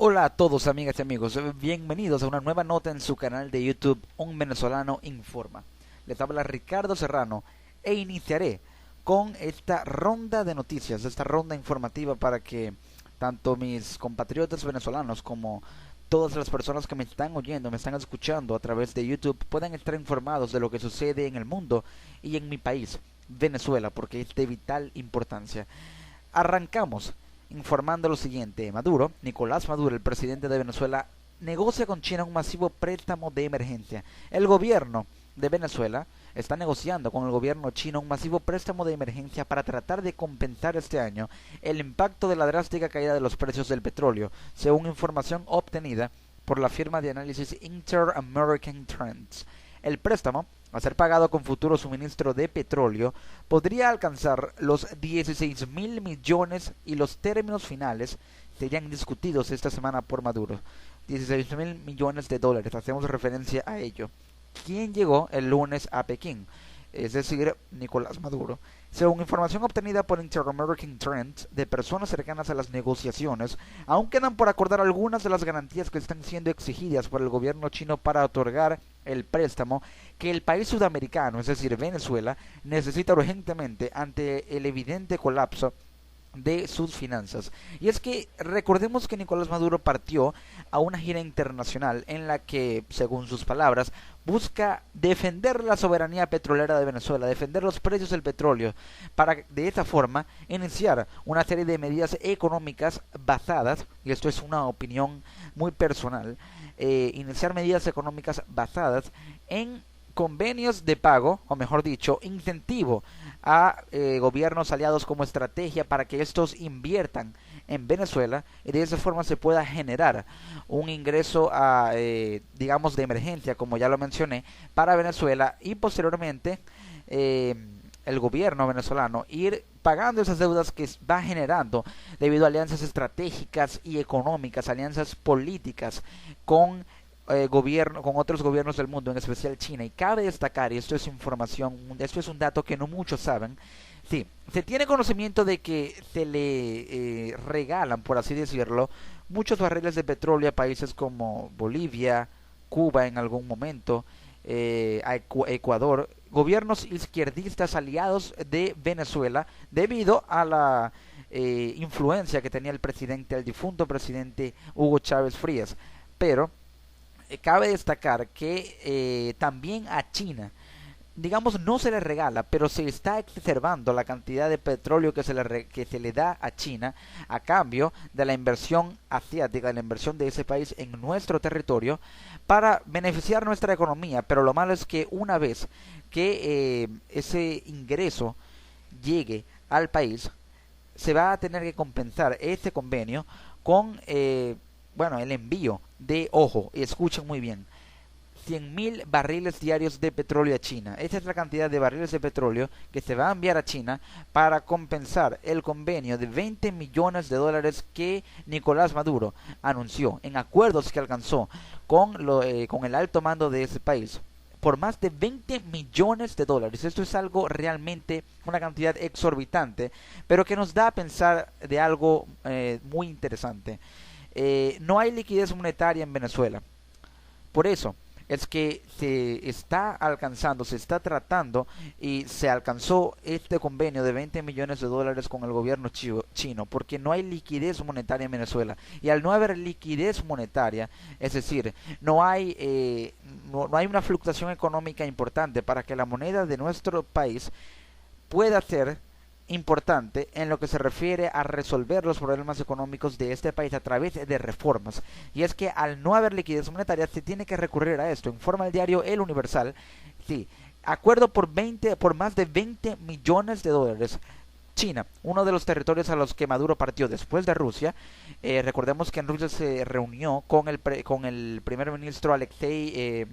Hola a todos amigas y amigos, bienvenidos a una nueva nota en su canal de YouTube Un Venezolano Informa. Les habla Ricardo Serrano e iniciaré con esta ronda de noticias, esta ronda informativa para que tanto mis compatriotas venezolanos como todas las personas que me están oyendo, me están escuchando a través de YouTube puedan estar informados de lo que sucede en el mundo y en mi país, Venezuela, porque es de vital importancia. Arrancamos informando lo siguiente. Nicolás Maduro, el presidente de Venezuela, negocia con China un masivo préstamo de emergencia. El gobierno de Venezuela está negociando con el gobierno chino un masivo préstamo de emergencia para tratar de compensar este año el impacto de la drástica caída de los precios del petróleo, según información obtenida por la firma de análisis Inter-American Trends. El préstamo, a ser pagado con futuro suministro de petróleo, podría alcanzar los 16.000 millones y los términos finales serían discutidos esta semana por Maduro. 16.000 millones de dólares, hacemos referencia a ello. ¿Quién llegó el lunes a Pekín? Es decir, Nicolás Maduro. Según información obtenida por Inter-American Trends de personas cercanas a las negociaciones, aún quedan por acordar algunas de las garantías que están siendo exigidas por el gobierno chino para otorgar el préstamo que el país sudamericano, es decir, Venezuela, necesita urgentemente ante el evidente colapso de sus finanzas. Y es que recordemos que Nicolás Maduro partió a una gira internacional en la que, según sus palabras, busca defender la soberanía petrolera de Venezuela, defender los precios del petróleo, para de esta forma iniciar una serie de medidas económicas basadas, y esto es una opinión muy personal, iniciar medidas económicas basadas en convenios de pago, o mejor dicho, incentivo a gobiernos aliados como estrategia para que estos inviertan en Venezuela y de esa forma se pueda generar un ingreso digamos de emergencia, como ya lo mencioné, para Venezuela y posteriormente el gobierno venezolano ir pagando esas deudas que va generando debido a alianzas estratégicas y económicas, alianzas políticas con con otros gobiernos del mundo, en especial China. Y cabe destacar, y esto es información, esto es un dato que no muchos saben, sí, se tiene conocimiento de que se le regalan, por así decirlo, muchos barriles de petróleo a países como Bolivia, Cuba en algún momento, a Ecuador, gobiernos izquierdistas aliados de Venezuela, debido a la influencia que tenía el difunto presidente Hugo Chávez Frías. Pero cabe destacar que también a China, digamos, no se le regala, pero se está exacerbando la cantidad de petróleo que se le da a China a cambio de la inversión asiática, de la inversión de ese país en nuestro territorio para beneficiar nuestra economía. Pero lo malo es que una vez que ese ingreso llegue al país, se va a tener que compensar este convenio con el envío de, ojo, escuchen muy bien, 100.000 barriles diarios de petróleo a China. Esta es la cantidad de barriles de petróleo que se va a enviar a China para compensar el convenio de 20 millones de dólares que Nicolás Maduro anunció en acuerdos que alcanzó con el alto mando de ese país por más de 20 millones de dólares. Esto es algo realmente, una cantidad exorbitante, pero que nos da a pensar de algo muy interesante. No hay liquidez monetaria en Venezuela. Por eso es que se está tratando y se alcanzó este convenio de 20 millones de dólares con el gobierno chino, porque no hay liquidez monetaria en Venezuela. Y al no haber liquidez monetaria, es decir, no hay una fluctuación económica importante para que la moneda de nuestro país pueda ser importante en lo que se refiere a resolver los problemas económicos de este país a través de reformas. Y es que al no haber liquidez monetaria se tiene que recurrir a esto. Informa el diario El Universal, sí, acuerdo por más de 20 millones de dólares. China, uno de los territorios a los que Maduro partió después de Rusia. Recordemos que en Rusia se reunió con el primer ministro Alexei,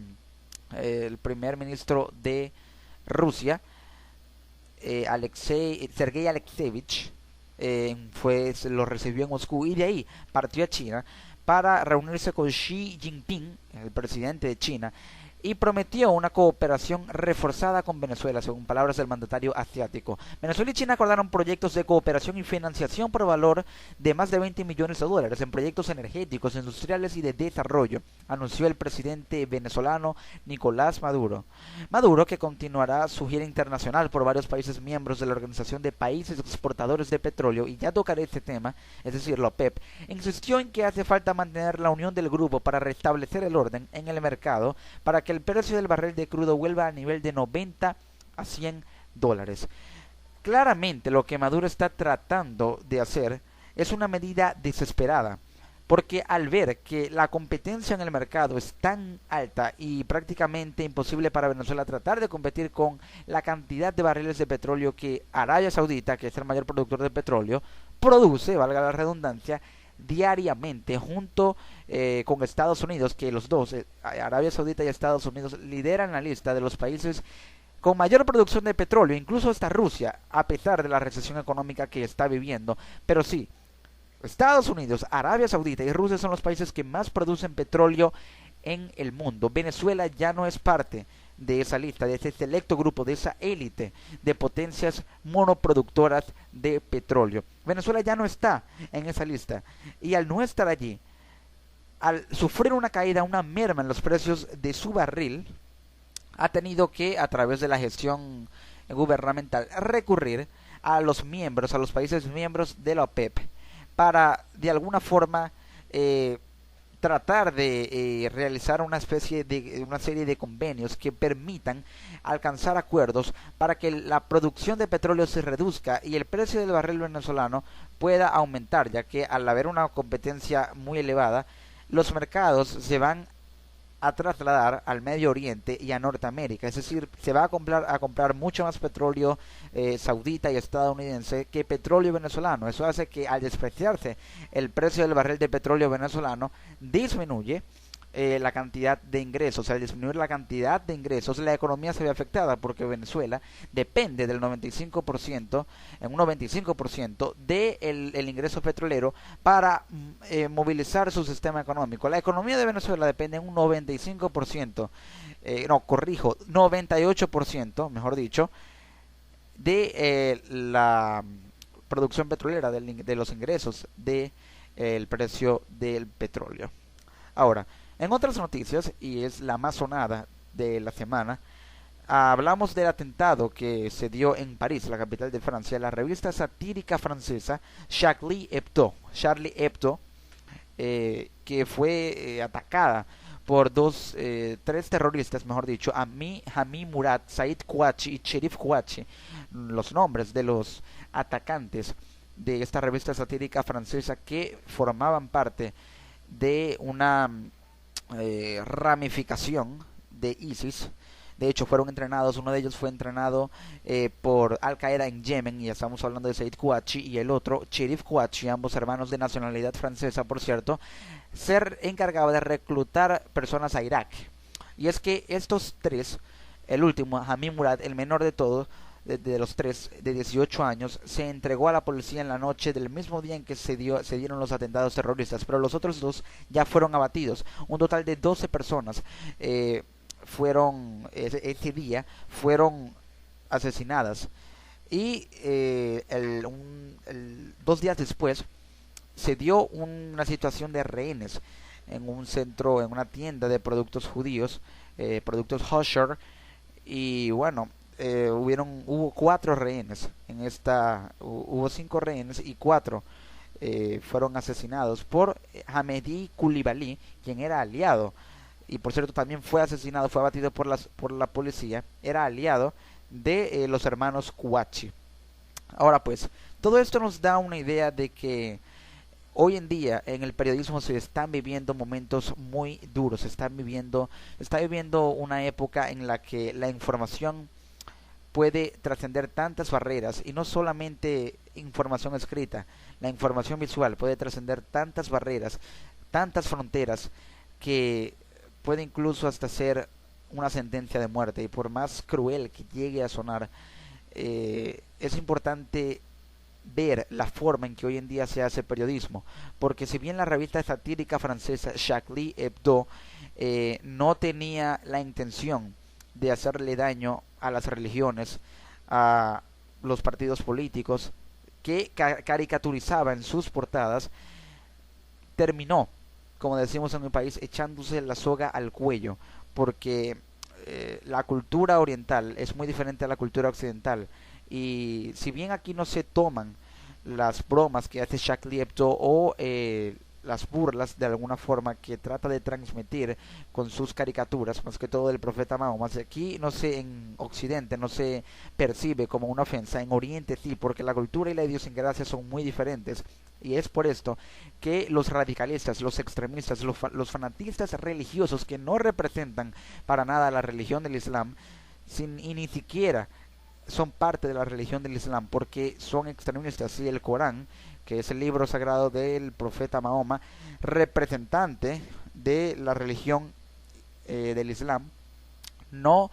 el primer ministro de Rusia, Sergei Alexeyevich, lo recibió en Moscú y de ahí partió a China para reunirse con Xi Jinping, el presidente de China, y prometió una cooperación reforzada con Venezuela, según palabras del mandatario asiático. Venezuela y China acordaron proyectos de cooperación y financiación por valor de más de 20 millones de dólares en proyectos energéticos, industriales y de desarrollo, anunció el presidente venezolano Nicolás Maduro. Maduro, que continuará su gira internacional por varios países miembros de la Organización de Países Exportadores de Petróleo, y ya tocaré este tema, es decir, la OPEP, insistió en que hace falta mantener la unión del grupo para restablecer el orden en el mercado, para que el precio del barril de crudo vuelva a nivel de 90 a 100 dólares. Claramente lo que Maduro está tratando de hacer es una medida desesperada, porque al ver que la competencia en el mercado es tan alta y prácticamente imposible para Venezuela tratar de competir con la cantidad de barriles de petróleo que Arabia Saudita, que es el mayor productor de petróleo, produce, valga la redundancia, diariamente junto con Estados Unidos, que los dos, Arabia Saudita y Estados Unidos, lideran la lista de los países con mayor producción de petróleo, incluso hasta Rusia, a pesar de la recesión económica que está viviendo. Pero sí, Estados Unidos, Arabia Saudita y Rusia son los países que más producen petróleo en el mundo. Venezuela ya no es parte de esa lista, de ese selecto grupo, de esa élite de potencias monoproductoras de petróleo. Venezuela ya no está en esa lista, y al no estar allí, al sufrir una caída, una merma en los precios de su barril, ha tenido que, a través de la gestión gubernamental, recurrir a los miembros, a los países miembros de la OPEP, para de alguna forma tratar de realizar una serie de convenios que permitan alcanzar acuerdos para que la producción de petróleo se reduzca y el precio del barril venezolano pueda aumentar, ya que al haber una competencia muy elevada, los mercados se van a trasladar al Medio Oriente y a Norteamérica, es decir, se va a comprar mucho más petróleo saudita y estadounidense que petróleo venezolano. Eso hace que, al despreciarse el precio del barril de petróleo venezolano, disminuye la cantidad de ingresos. Al disminuir la cantidad de ingresos, la economía se ve afectada, porque Venezuela depende del 95%, en un 95% del ingreso petrolero para movilizar su sistema económico. La economía de Venezuela depende en un 95%, 98%, mejor dicho, de la producción petrolera, de los ingresos del precio del petróleo. Ahora, en otras noticias, y es la más sonada de la semana, hablamos del atentado que se dio en París, la capital de Francia. La revista satírica francesa Charlie Hebdo, que fue atacada por tres terroristas, mejor dicho, Hami Murad, Said Kouachi y Cherif Kouachi, los nombres de los atacantes de esta revista satírica francesa, que formaban parte de una ramificación de ISIS. De hecho, fueron entrenados, uno de ellos fue entrenado por Al Qaeda en Yemen, y estamos hablando de Said Kouachi, y el otro, Cherif Kouachi, ambos hermanos de nacionalidad francesa, por cierto, ser encargado de reclutar personas a Irak. Y es que estos tres, el último, Hami Murad, el menor de todos, de los tres, de 18 años, se entregó a la policía en la noche del mismo día en que se dieron los atentados terroristas, pero los otros dos ya fueron abatidos. Un total de 12 personas ese día fueron asesinadas, y 2 días después se dio una situación de rehenes en un centro, en una tienda de productos judíos, productos kosher, y bueno, hubo 4 rehenes hubo 5 rehenes, y 4 fueron asesinados por Hamedi Koulibaly, quien era aliado, y por cierto también fue asesinado, fue abatido por la policía, era aliado de los hermanos Kouachi. Ahora pues, todo esto nos da una idea de que hoy en día en el periodismo se están viviendo momentos muy duros, se está viviendo una época en la que la información puede trascender tantas barreras, y no solamente información escrita, la información visual puede trascender tantas barreras, tantas fronteras, que puede incluso hasta ser una sentencia de muerte. Y por más cruel que llegue a sonar, es importante ver la forma en que hoy en día se hace periodismo, porque si bien la revista satírica francesa Charlie Hebdo no tenía la intención de hacerle daño a las religiones, a los partidos políticos, que caricaturizaba en sus portadas, terminó, como decimos en mi país, echándose la soga al cuello, porque la cultura oriental es muy diferente a la cultura occidental, y si bien aquí no se toman las bromas que hace Charlie Hebdo o las burlas de alguna forma que trata de transmitir con sus caricaturas, más que todo del profeta Mahoma, aquí no se, en Occidente no se percibe como una ofensa, en Oriente sí, porque la cultura y la idiosincrasia son muy diferentes. Y es por esto que los radicalistas, los extremistas, los fanatistas religiosos que no representan para nada la religión del Islam, y ni siquiera son parte de la religión del Islam, porque son extremistas, y el Corán, que es el libro sagrado del profeta Mahoma, representante de la religión del Islam, no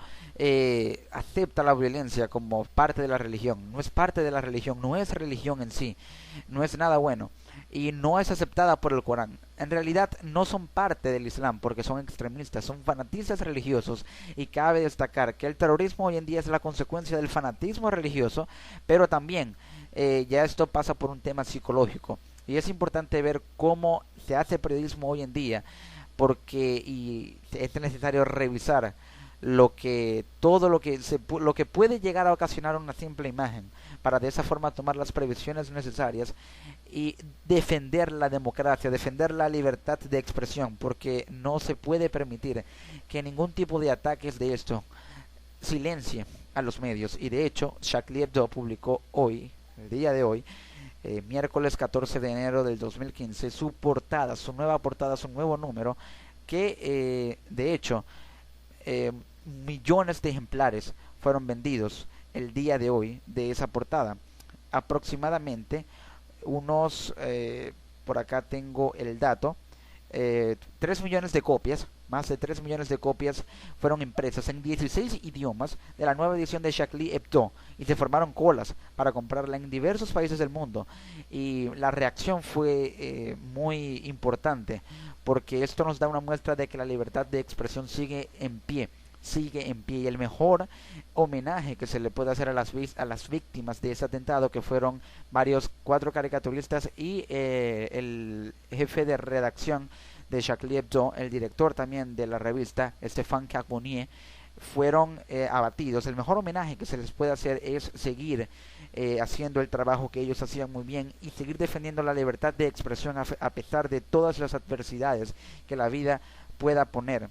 acepta la violencia como parte de la religión, no es parte de la religión, no es religión en sí, no es nada bueno y no es aceptada por el Corán. En realidad no son parte del Islam porque son extremistas, son fanatistas religiosos, y cabe destacar que el terrorismo hoy en día es la consecuencia del fanatismo religioso, pero también ya esto pasa por un tema psicológico, y es importante ver cómo se hace periodismo hoy en día, porque es necesario revisar todo lo que puede llegar a ocasionar una simple imagen, para de esa forma tomar las previsiones necesarias y defender la democracia, defender la libertad de expresión, porque no se puede permitir que ningún tipo de ataques de esto silencie a los medios. Y de hecho Charlie Hebdo publicó hoy, el día de hoy, miércoles 14 de enero del 2015, su portada, su nueva portada, su nuevo número, que de hecho millones de ejemplares fueron vendidos el día de hoy de esa portada. Aproximadamente unos, por acá tengo el dato, 3 millones de copias, más de 3 millones de copias fueron impresas en 16 idiomas de la nueva edición de Charlie Hebdo, y se formaron colas para comprarla en diversos países del mundo, y la reacción fue muy importante, porque esto nos da una muestra de que la libertad de expresión sigue en pie, y el mejor homenaje que se le puede hacer a las víctimas de ese atentado, que fueron 4 caricaturistas y el jefe de redacción de Charlie Hebdo, el director también de la revista, Stéphane Charbonnier, fueron abatidos. El mejor homenaje que se les puede hacer es seguir haciendo el trabajo que ellos hacían muy bien, y seguir defendiendo la libertad de expresión a pesar de todas las adversidades que la vida pueda poner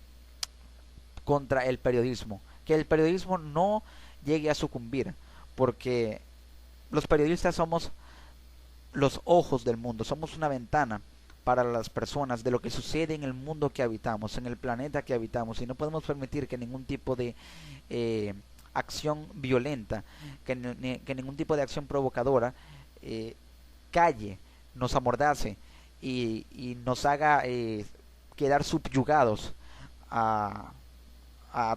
contra el periodismo. Que el periodismo no llegue a sucumbir, porque los periodistas somos los ojos del mundo, somos una ventana para las personas de lo que sucede en el mundo que habitamos, en el planeta que habitamos, y no podemos permitir que ningún tipo de acción violenta, que ningún tipo de acción provocadora calle, nos amordace y nos haga quedar subyugados a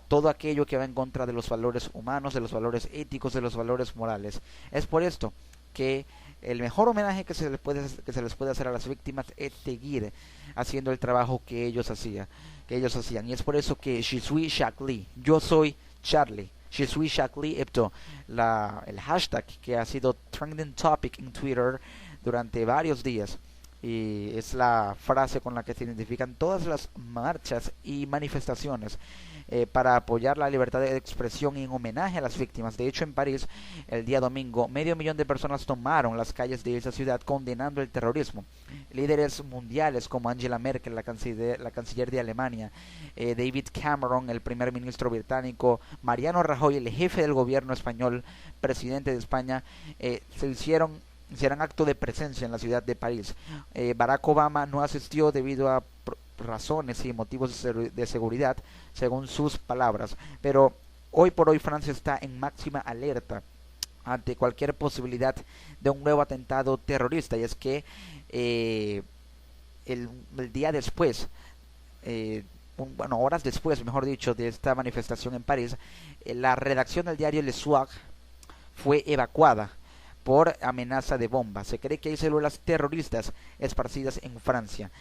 todo aquello que va en contra de los valores humanos, de los valores éticos, de los valores morales. Es por esto que el mejor homenaje que se les puede hacer a las víctimas es seguir haciendo el trabajo que ellos hacían, y es por eso que Je suis Charlie, yo soy Charlie, Je suis Charlie Hebdo, el hashtag que ha sido trending topic en Twitter durante varios días, y es la frase con la que se identifican todas las marchas y manifestaciones para apoyar la libertad de expresión y en homenaje a las víctimas. De hecho, en París, el día domingo, 500.000 de personas tomaron las calles de esa ciudad condenando el terrorismo. Líderes mundiales como Angela Merkel, la canciller de Alemania, David Cameron, el primer ministro británico, Mariano Rajoy, el jefe del gobierno español, presidente de España, hicieron acto de presencia en la ciudad de París. Barack Obama no asistió debido a razones y motivos de seguridad, según sus palabras, pero hoy por hoy Francia está en máxima alerta ante cualquier posibilidad de un nuevo atentado terrorista, y es que el día después, horas después, mejor dicho, de esta manifestación en París, la redacción del diario Le Soir fue evacuada por amenaza de bomba. Se cree que hay células terroristas esparcidas en Francia.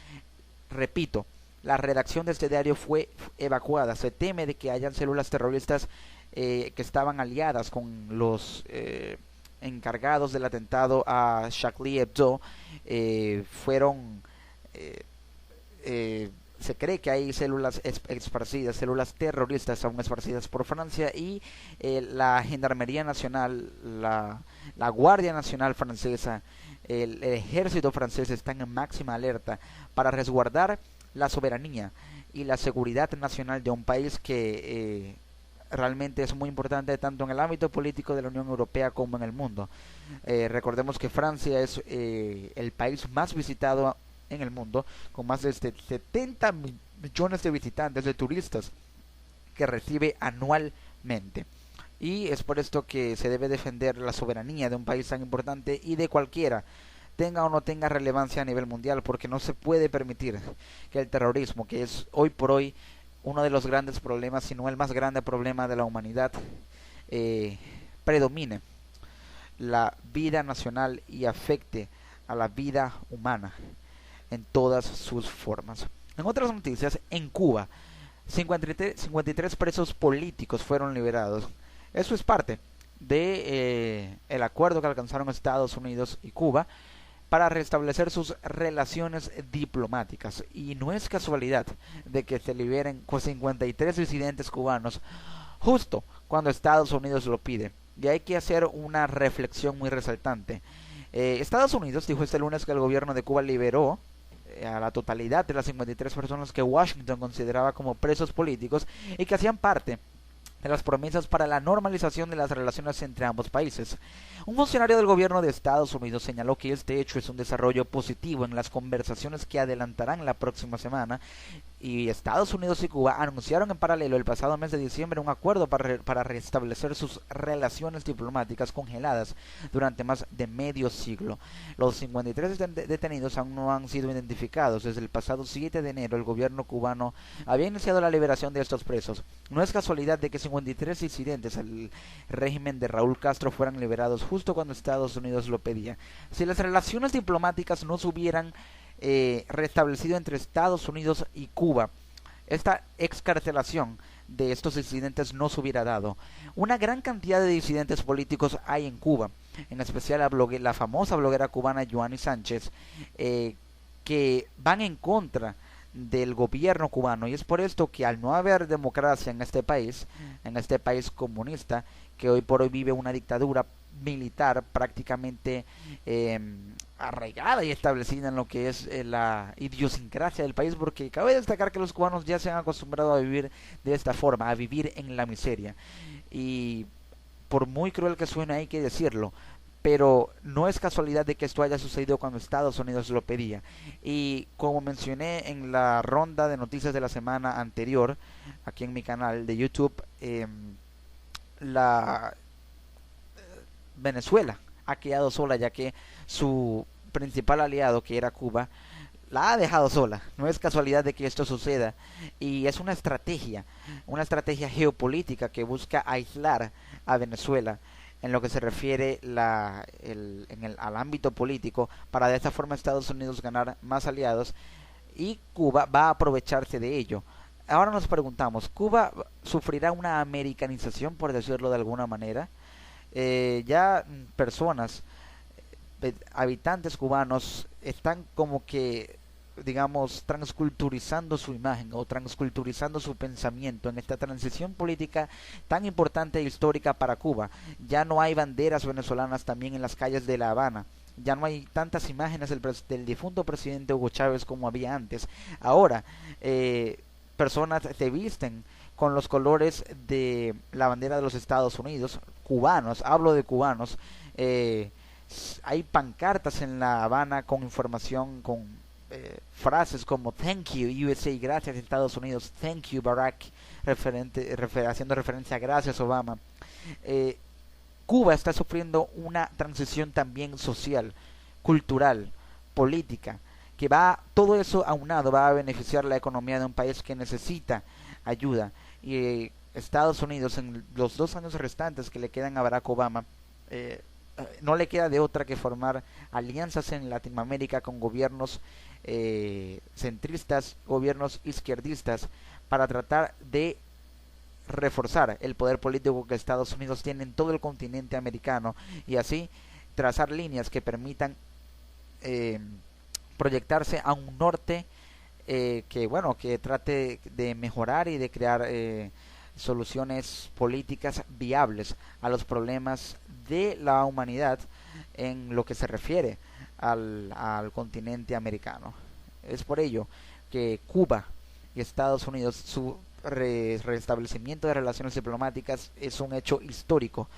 Repito, la redacción de este diario fue evacuada. Se teme de que hayan células terroristas que estaban aliadas con los encargados del atentado a Charlie Hebdo. Fueron se cree que hay células esparcidas, células terroristas aún esparcidas por Francia, y la Gendarmería Nacional, la Guardia Nacional Francesa, el ejército francés están en máxima alerta para resguardar la soberanía y la seguridad nacional de un país que realmente es muy importante tanto en el ámbito político de la Unión Europea como en el mundo. Recordemos que Francia es el país más visitado en el mundo, con más de 70 millones de visitantes, de turistas, que recibe anualmente. Y es por esto que se debe defender la soberanía de un país tan importante y de cualquiera, tenga o no tenga relevancia a nivel mundial, porque no se puede permitir que el terrorismo, que es hoy por hoy uno de los grandes problemas, si no el más grande problema de la humanidad, predomine la vida nacional y afecte a la vida humana en todas sus formas. En otras noticias, en Cuba, 53 presos políticos fueron liberados. Eso es parte de el acuerdo que alcanzaron Estados Unidos y Cuba para restablecer sus relaciones diplomáticas. Y no es casualidad de que se liberen 53 disidentes cubanos justo cuando Estados Unidos lo pide. Y hay que hacer una reflexión muy resaltante. Estados Unidos dijo este lunes que el gobierno de Cuba liberó a la totalidad de las 53 personas que Washington consideraba como presos políticos y que hacían parte de las promesas para la normalización de las relaciones entre ambos países. Un funcionario del gobierno de Estados Unidos señaló que este hecho es un desarrollo positivo en las conversaciones que adelantarán la próxima semana, y Estados Unidos y Cuba anunciaron en paralelo el pasado mes de diciembre un acuerdo para restablecer sus relaciones diplomáticas congeladas durante más de medio siglo. Los 53 detenidos aún no han sido identificados. Desde el pasado 7 de enero el gobierno cubano había iniciado la liberación de estos presos. No es casualidad de que 53 disidentes al régimen de Raúl Castro fueran liberados justo cuando Estados Unidos lo pedía. Si las relaciones diplomáticas no se hubieran restablecido entre Estados Unidos y Cuba, esta excarcelación de estos disidentes no se hubiera dado. Una gran cantidad de disidentes políticos hay en Cuba, en especial la famosa bloguera cubana Joanny Sánchez, que van en contra del gobierno cubano, y es por esto que al no haber democracia en este país comunista, que hoy por hoy vive una dictadura militar prácticamente arraigada y establecida en lo que es la idiosincrasia del país, porque cabe destacar que los cubanos ya se han acostumbrado a vivir de esta forma, a vivir en la miseria, y por muy cruel que suene hay que decirlo, pero no es casualidad de que esto haya sucedido cuando Estados Unidos lo pedía. Y como mencioné en la ronda de noticias de la semana anterior, aquí en mi canal de YouTube, la Venezuela ha quedado sola, ya que su principal aliado, que era Cuba, la ha dejado sola. No es casualidad de que esto suceda, y es una estrategia geopolítica que busca aislar a Venezuela en lo que se refiere al ámbito político, para de esta forma Estados Unidos ganar más aliados, y Cuba va a aprovecharse de ello. Ahora nos preguntamos, ¿Cuba sufrirá una americanización, por decirlo de alguna manera? Ya personas, habitantes cubanos, están como que, digamos, transculturizando su imagen o transculturizando su pensamiento en esta transición política tan importante e histórica para Cuba. Ya no hay banderas venezolanas también en las calles de La Habana. Ya no hay tantas imágenes del difunto presidente Hugo Chávez como había antes. Ahora, personas se visten con los colores de la bandera de los Estados Unidos, cubanos, hablo de cubanos. Hay pancartas en La Habana con información, con frases como "Thank you USA", gracias Estados Unidos; "Thank you Barack", haciendo referencia a "gracias Obama". Cuba está sufriendo una transición también social, cultural, política, que todo eso aunado va a beneficiar la economía de un país que necesita ayuda. Y Estados Unidos, en los 2 años restantes que le quedan a Barack Obama, no le queda de otra que formar alianzas en Latinoamérica con gobiernos centristas, gobiernos izquierdistas, para tratar de reforzar el poder político que Estados Unidos tiene en todo el continente americano y así trazar líneas que permitan eh, proyectarse a un norte que trate de mejorar y de crear soluciones políticas viables a los problemas de la humanidad en lo que se refiere al continente americano. Es por ello que Cuba y Estados Unidos, su restablecimiento de relaciones diplomáticas es un hecho histórico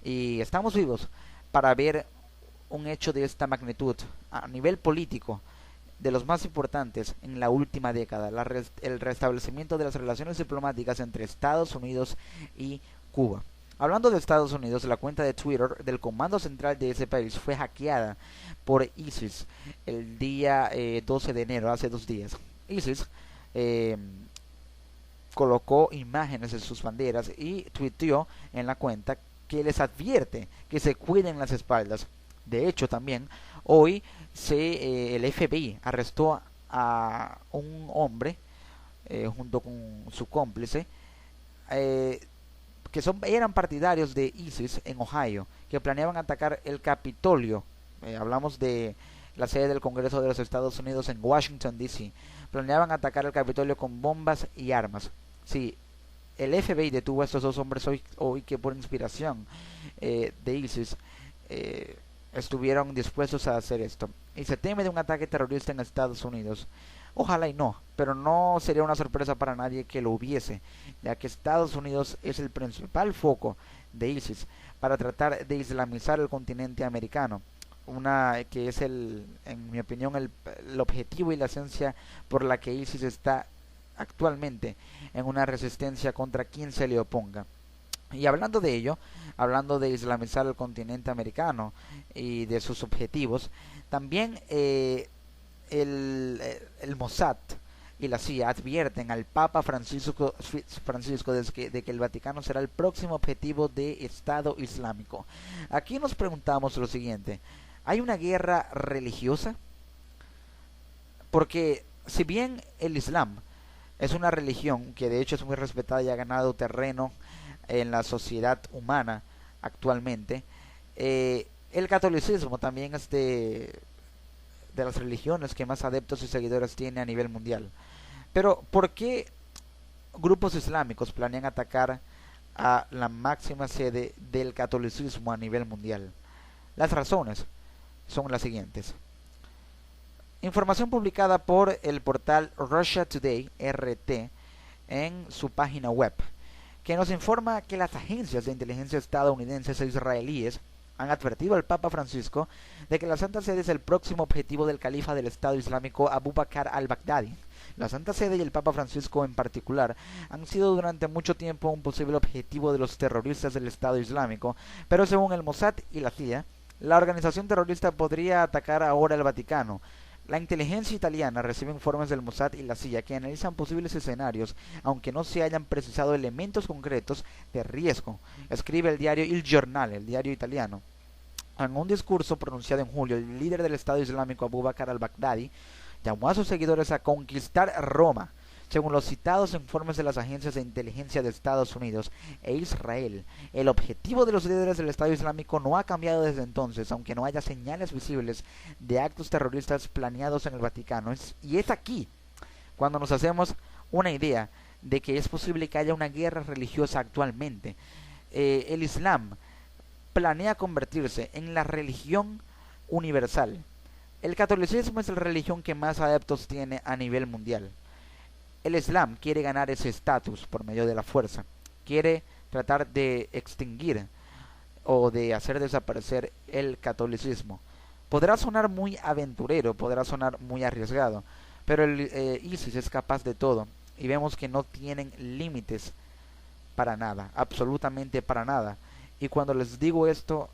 y estamos vivos para ver un hecho de esta magnitud a nivel político, de los más importantes en la última década, el restablecimiento de las relaciones diplomáticas entre Estados Unidos y Cuba. Hablando de Estados Unidos, la cuenta de Twitter del comando central de ese país fue hackeada por ISIS el día 12 de enero, hace 2 días. ISIS colocó imágenes en sus banderas y tuiteó en la cuenta que les advierte que se cuiden las espaldas. De hecho, también hoy el FBI arrestó a un hombre junto con su cómplice que eran partidarios de ISIS en Ohio, que planeaban atacar el Capitolio. Hablamos de la sede del Congreso de los Estados Unidos en Washington, D.C. Planeaban atacar el Capitolio con bombas y armas. Sí, el FBI detuvo a estos dos hombres hoy que por inspiración de ISIS estuvieron dispuestos a hacer esto. Y se teme de un ataque terrorista en Estados Unidos. Ojalá y no, pero no sería una sorpresa para nadie que lo hubiese, ya que Estados Unidos es el principal foco de ISIS para tratar de islamizar el continente americano, que es en mi opinión, el objetivo y la esencia por la que ISIS está actualmente en una resistencia contra quien se le oponga. Y hablando de ello, hablando de islamizar el continente americano y de sus objetivos, también el Mossad y la CIA advierten al Papa Francisco de que el Vaticano será el próximo objetivo de Estado Islámico. Aquí nos preguntamos lo siguiente: ¿hay una guerra religiosa? Porque si bien el Islam es una religión que de hecho es muy respetada y ha ganado terreno en la sociedad humana actualmente, el catolicismo también es de las religiones que más adeptos y seguidores tiene a nivel mundial. Pero ¿por qué grupos islámicos planean atacar a la máxima sede del catolicismo a nivel mundial? Las razones son las siguientes. Información publicada por el portal Russia Today, RT, en su página web, que nos informa que las agencias de inteligencia estadounidenses e israelíes han advertido al Papa Francisco de que la Santa Sede es el próximo objetivo del califa del Estado Islámico Abu Bakr al-Baghdadi. La Santa Sede y el Papa Francisco en particular han sido durante mucho tiempo un posible objetivo de los terroristas del Estado Islámico, pero según el Mossad y la CIA, la organización terrorista podría atacar ahora el Vaticano. La inteligencia italiana recibe informes del Mossad y la CIA que analizan posibles escenarios, aunque no se hayan precisado elementos concretos de riesgo, escribe el diario Il Giornale, el diario italiano. En un discurso pronunciado en julio, el líder del Estado Islámico Abu Bakr al-Baghdadi llamó a sus seguidores a conquistar Roma. Según los citados informes de las agencias de inteligencia de Estados Unidos e Israel, el objetivo de los líderes del Estado Islámico no ha cambiado desde entonces, aunque no haya señales visibles de actos terroristas planeados en el Vaticano. Y es aquí cuando nos hacemos una idea de que es posible que haya una guerra religiosa actualmente. El Islam planea convertirse en la religión universal. El catolicismo es la religión que más adeptos tiene a nivel mundial. El Islam quiere ganar ese estatus por medio de la fuerza. Quiere tratar de extinguir o de hacer desaparecer el catolicismo. Podrá sonar muy aventurero, podrá sonar muy arriesgado, pero el ISIS es capaz de todo y vemos que no tienen límites para nada, absolutamente para nada. Y cuando les digo esto,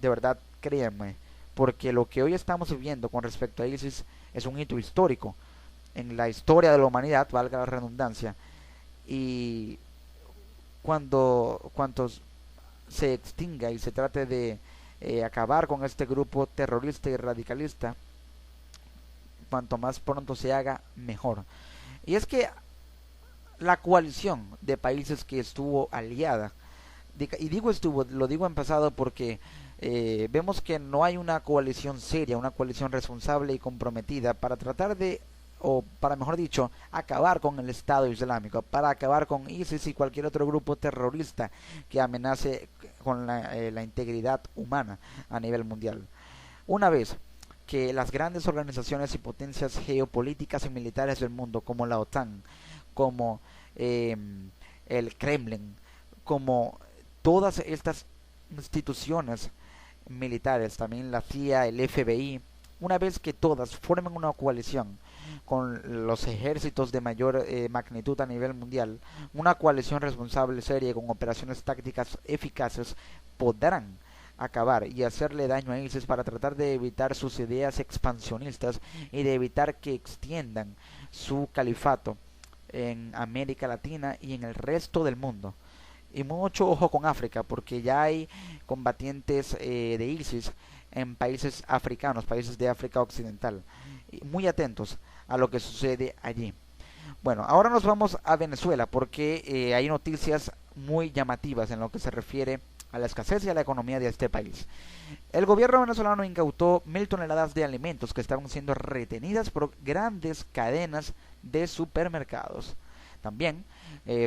de verdad créanme, porque lo que hoy estamos viviendo con respecto a ISIS es un hito histórico en la historia de la humanidad, valga la redundancia, y cuando se extinga y se trate de acabar con este grupo terrorista y radicalista, cuanto más pronto se haga, mejor. Y es que la coalición de países que estuvo aliada, y digo estuvo, lo digo en pasado porque vemos que no hay una coalición seria, una coalición responsable y comprometida para tratar de, o para mejor dicho, acabar con el Estado Islámico, para acabar con ISIS y cualquier otro grupo terrorista que amenace con la integridad humana a nivel mundial. Una vez que las grandes organizaciones y potencias geopolíticas y militares del mundo, como la OTAN, como eh, el Kremlin, como todas estas instituciones militares, también la CIA, el FBI, una vez que todas formen una coalición con los ejércitos de mayor magnitud a nivel mundial, una coalición responsable, seria, con operaciones tácticas eficaces, podrán acabar y hacerle daño a ISIS para tratar de evitar sus ideas expansionistas y de evitar que extiendan su califato en América Latina y en el resto del mundo. Y mucho ojo con África, porque ya hay combatientes de ISIS en países africanos, países de África Occidental. Y muy atentos a lo que sucede allí. Bueno, ahora nos vamos a Venezuela, porque hay noticias muy llamativas en lo que se refiere a la escasez y a la economía de este país. El gobierno venezolano incautó 1.000 toneladas de alimentos que estaban siendo retenidas por grandes cadenas de supermercados. También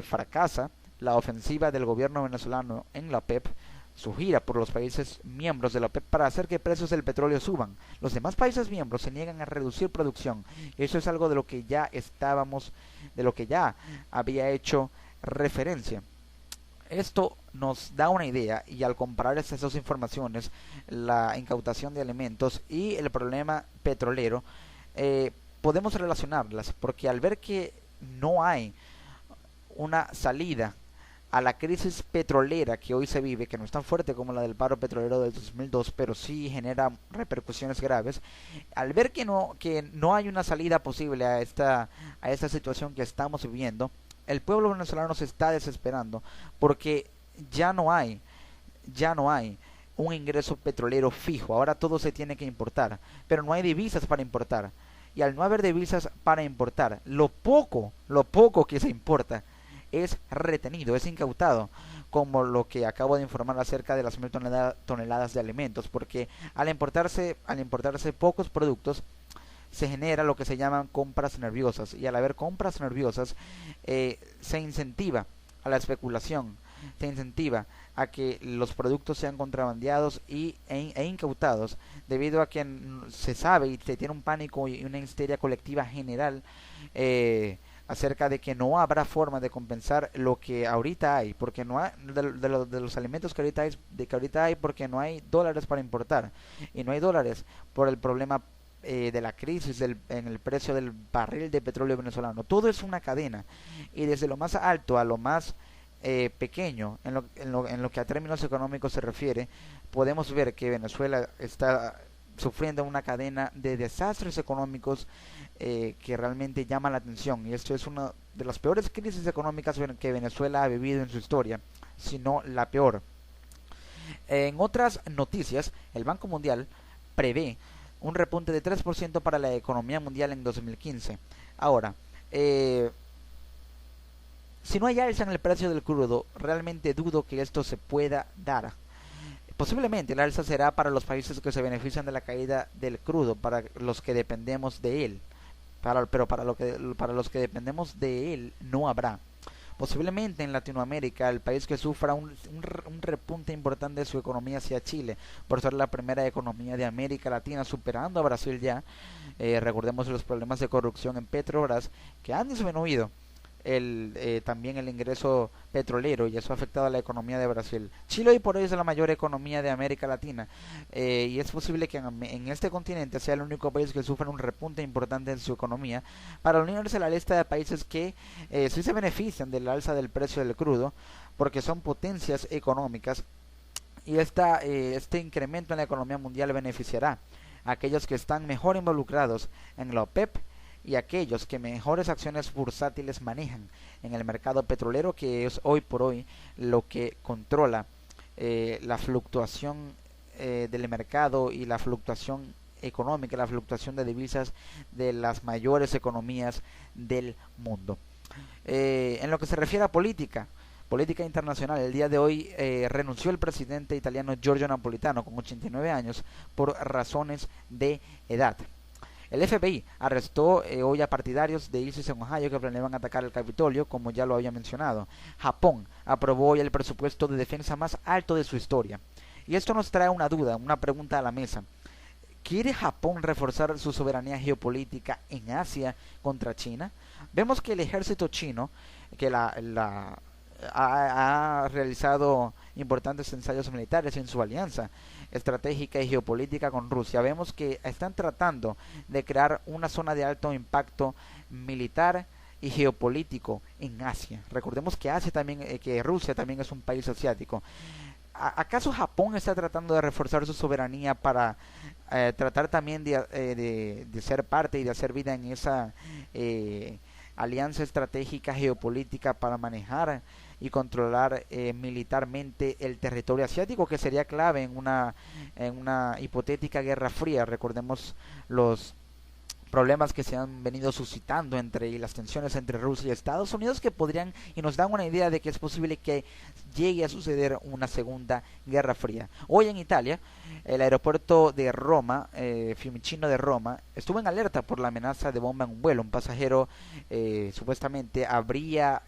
fracasa la ofensiva del gobierno venezolano en la OPEP, su gira por los países miembros de la OPEP para hacer que precios del petróleo suban. Los demás países miembros se niegan a reducir producción. Eso es algo de lo que ya había hecho referencia. Esto nos da una idea, y al comparar estas dos informaciones, la incautación de alimentos y el problema petrolero, podemos relacionarlas, porque al ver que no hay una salida a la crisis petrolera que hoy se vive, que no es tan fuerte como la del paro petrolero del 2002, pero sí genera repercusiones graves, al ver que no hay una salida posible a esta situación que estamos viviendo, el pueblo venezolano se está desesperando porque ya no hay un ingreso petrolero fijo. Ahora todo se tiene que importar, pero no hay divisas para importar. Y al no haber divisas para importar, lo poco que se importa es retenido, es incautado, como lo que acabo de informar acerca de las 1.000 toneladas de alimentos, porque al importarse pocos productos, se genera lo que se llaman compras nerviosas, y al haber compras nerviosas se incentiva a la especulación, se incentiva a que los productos sean contrabandeados e incautados, debido a que se sabe y se tiene un pánico y una histeria colectiva general acerca de que no habrá forma de compensar lo que ahorita hay, porque no hay de los alimentos que ahorita hay, porque no hay dólares para importar, y no hay dólares por el problema de la crisis en el precio del barril de petróleo venezolano. Todo es una cadena, y desde lo más alto a lo más pequeño, en lo que a términos económicos se refiere, podemos ver que Venezuela está sufriendo una cadena de desastres económicos que realmente llama la atención, y esto es una de las peores crisis económicas que Venezuela ha vivido en su historia, si no la peor. En otras noticias, el Banco Mundial prevé un repunte de 3% para la economía mundial en 2015. Ahora, si no hay alza en el precio del crudo, realmente dudo que esto se pueda dar. Posiblemente el alza será para los países que se benefician de la caída del crudo, para los que dependemos de él. Pero para los que dependemos de él no habrá. Posiblemente en Latinoamérica el país que sufra un repunte importante de su economía sea Chile, por ser la primera economía de América Latina, superando a Brasil ya. Recordemos los problemas de corrupción en Petrobras, que han disminuido también el ingreso petrolero, y eso ha afectado a la economía de Brasil. Chile hoy por hoy es la mayor economía de América Latina, y es posible que en este continente sea el único país que sufra un repunte importante en su economía, para unirse a la lista de países que sí se benefician del alza del precio del crudo, porque son potencias económicas, y este incremento en la economía mundial beneficiará a aquellos que están mejor involucrados en la OPEP, y aquellos que mejores acciones bursátiles manejan en el mercado petrolero, que es hoy por hoy lo que controla la fluctuación del mercado y la fluctuación económica, la fluctuación de divisas de las mayores economías del mundo. En lo que se refiere a política internacional, el día de hoy renunció el presidente italiano Giorgio Napolitano con 89 años por razones de edad. El FBI arrestó hoy a partidarios de ISIS en Ohio que planeaban atacar el Capitolio, como ya lo había mencionado. Japón aprobó hoy el presupuesto de defensa más alto de su historia. Y esto nos trae una duda, una pregunta a la mesa. ¿Quiere Japón reforzar su soberanía geopolítica en Asia contra China? Vemos que el ejército chino, que ha realizado importantes ensayos militares en su alianza estratégica y geopolítica con Rusia. Vemos que están tratando de crear una zona de alto impacto militar y geopolítico en Asia. Recordemos que Asia también, que Rusia también es un país asiático. ¿Acaso Japón está tratando de reforzar su soberanía para tratar también de ser parte y de hacer vida en esa alianza estratégica geopolítica para manejar y controlar militarmente el territorio asiático, que sería clave en una hipotética guerra fría? Recordemos los problemas que se han venido suscitando y las tensiones entre Rusia y Estados Unidos, que podrían y nos dan una idea de que es posible que llegue a suceder una segunda guerra fría. Hoy en Italia, el aeropuerto de Roma, Fiumicino de Roma, estuvo en alerta por la amenaza de bomba en un vuelo. Un pasajero supuestamente habría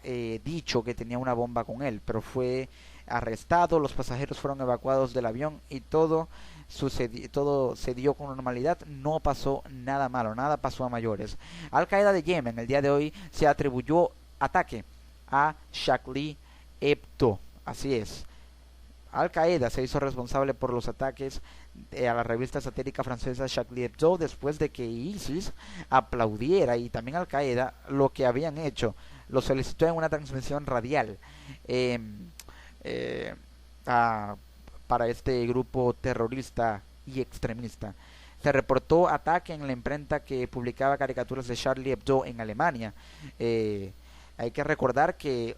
dicho que tenía una bomba con él, pero fue arrestado, los pasajeros fueron evacuados del avión y todo se dio con normalidad, no pasó nada malo, nada pasó a mayores. Al Qaeda de Yemen el día de hoy se atribuyó ataque a Charlie Hebdo, así es. Al Qaeda se hizo responsable por los ataques a la revista satírica francesa Charlie Hebdo después de que ISIS aplaudiera, y también Al Qaeda, lo que habían hecho. Lo solicitó en una transmisión radial para este grupo terrorista y extremista. Se reportó ataque en la imprenta que publicaba caricaturas de Charlie Hebdo en Alemania. Hay que recordar que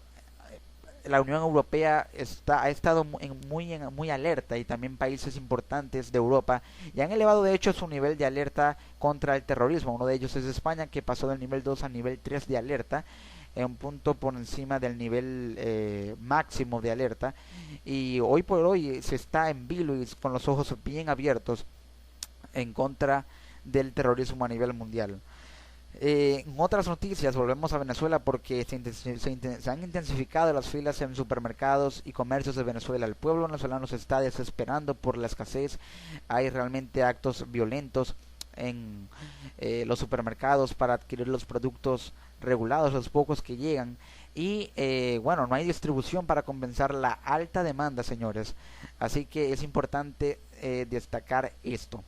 la Unión Europea ha estado muy alerta, y también países importantes de Europa, y han elevado de hecho su nivel de alerta contra el terrorismo. Uno de ellos es España, que pasó del nivel 2 al nivel 3 de alerta, un punto por encima del nivel máximo de alerta, y hoy por hoy se está en vilo y con los ojos bien abiertos en contra del terrorismo a nivel mundial. En otras noticias, volvemos a Venezuela porque se han intensificado las filas en supermercados y comercios de Venezuela. El pueblo venezolano se está desesperando por la escasez. Hay realmente actos violentos en los supermercados para adquirir los productos regulados, los pocos que llegan, y bueno, no hay distribución para compensar la alta demanda, señores. Así que es importante destacar esto.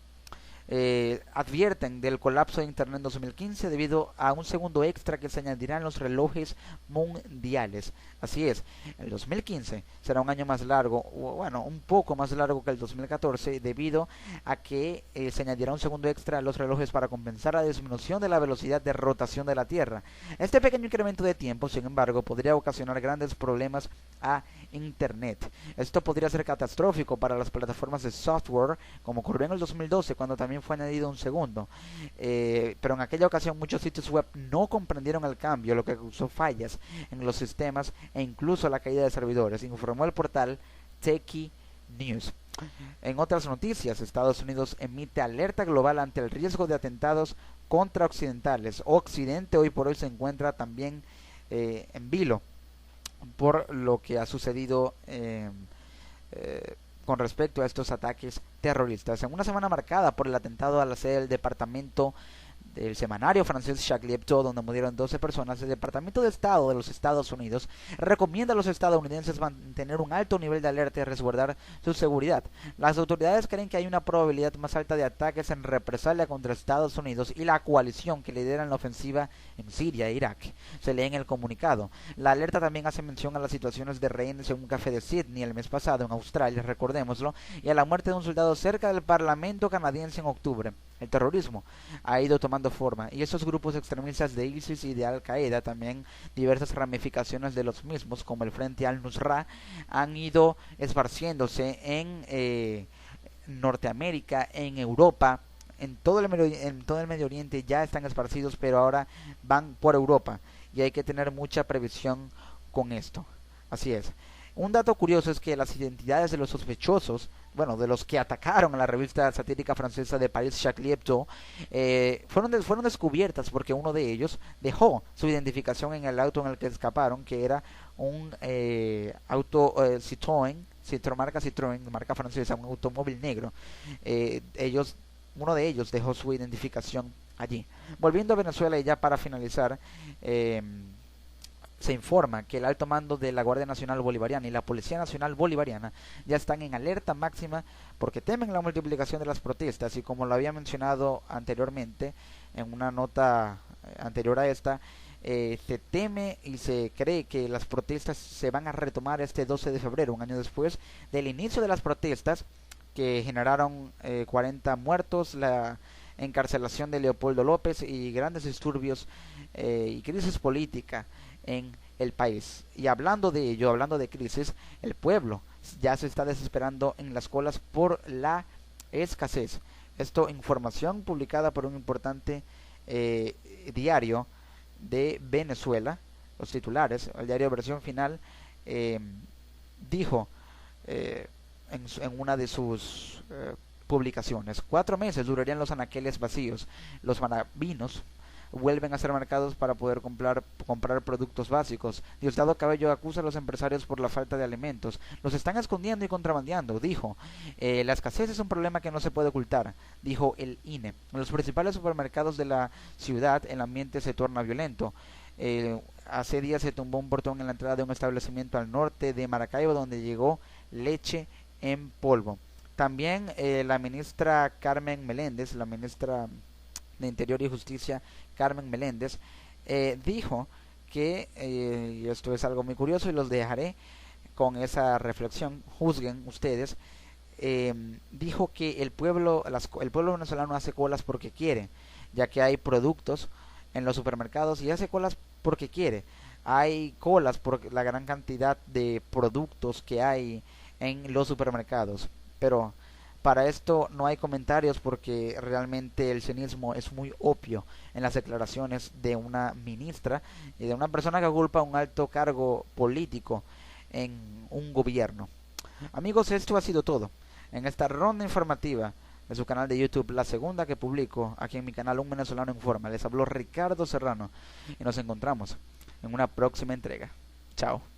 Advierten del colapso de Internet en 2015 debido a un segundo extra que se añadirá en los relojes mundiales. Así es, el 2015 será un año más largo, bueno, un poco más largo que el 2014, debido a que se añadirá un segundo extra a los relojes para compensar la disminución de la velocidad de rotación de la Tierra. Este pequeño incremento de tiempo, sin embargo, podría ocasionar grandes problemas a Internet. Esto podría ser catastrófico para las plataformas de software, como ocurrió en el 2012, cuando también fue añadido un segundo. Pero en aquella ocasión muchos sitios web no comprendieron el cambio, lo que causó fallas en los sistemas e incluso la caída de servidores, informó el portal Techie News. En otras noticias, Estados Unidos emite alerta global ante el riesgo de atentados contra occidentales. Occidente hoy por hoy se encuentra también en vilo por lo que ha sucedido con respecto a estos ataques terroristas. En una semana marcada por el atentado a la sede del departamento del semanario francés Charlie Hebdo, donde murieron 12 personas, el Departamento de Estado de los Estados Unidos recomienda a los estadounidenses mantener un alto nivel de alerta y resguardar su seguridad. Las autoridades creen que hay una probabilidad más alta de ataques en represalia contra Estados Unidos y la coalición que lidera la ofensiva en Siria e Irak. Se lee en el comunicado. La alerta también hace mención a las situaciones de rehenes en un café de Sydney el mes pasado en Australia, recordémoslo, y a la muerte de un soldado cerca del Parlamento canadiense en octubre. El terrorismo ha ido tomando forma, y esos grupos extremistas de ISIS y de Al Qaeda, también diversas ramificaciones de los mismos, como el Frente Al-Nusra, han ido esparciéndose en Norteamérica, en Europa, en todo el Medio Oriente ya están esparcidos, pero ahora van por Europa y hay que tener mucha previsión con esto. Así es. Un dato curioso es que las identidades de los sospechosos, bueno, de los que atacaron a la revista satírica francesa de París Charlie Hebdo, fueron descubiertas porque uno de ellos dejó su identificación en el auto en el que escaparon, que era un auto marca Citroën, marca francesa, un automóvil negro. Uno de ellos dejó su identificación allí. Volviendo a Venezuela y ya para finalizar, se informa que el alto mando de la Guardia Nacional Bolivariana y la Policía Nacional Bolivariana ya están en alerta máxima porque temen la multiplicación de las protestas y, como lo había mencionado anteriormente en una nota anterior a esta, se teme y se cree que las protestas se van a retomar este 12 de febrero, un año después del inicio de las protestas que generaron 40 muertos, la encarcelación de Leopoldo López y grandes disturbios y crisis política en el país. Y hablando de ello, hablando de crisis, el pueblo ya se está desesperando en las colas por la escasez. Esto, información publicada por un importante diario de Venezuela, los titulares, el diario Versión Final, dijo en una de sus publicaciones: 4 meses durarían los anaqueles vacíos. Los maravinos vuelven a ser marcados para poder comprar productos básicos. Diosdado Cabello acusa a los empresarios por la falta de alimentos. Los están escondiendo y contrabandeando, dijo. La escasez es un problema que no se puede ocultar, dijo el INE. En los principales supermercados de la ciudad el ambiente se torna violento. Hace días se tumbó un portón en la entrada de un establecimiento al norte de Maracaibo donde llegó leche en polvo. También la ministra Carmen Meléndez, la ministra de Interior y Justicia Carmen Meléndez, dijo que, y esto es algo muy curioso y los dejaré con esa reflexión, juzguen ustedes, dijo que el pueblo venezolano hace colas porque quiere, ya que hay productos en los supermercados y hace colas porque quiere. Hay colas por la gran cantidad de productos que hay en los supermercados, pero para esto no hay comentarios porque realmente el cinismo es muy obvio en las declaraciones de una ministra y de una persona que ocupa un alto cargo político en un gobierno. Amigos, esto ha sido todo en esta ronda informativa de su canal de YouTube, la segunda que publico aquí en mi canal Un Venezolano Informa. Les habló Ricardo Serrano y nos encontramos en una próxima entrega. Chao.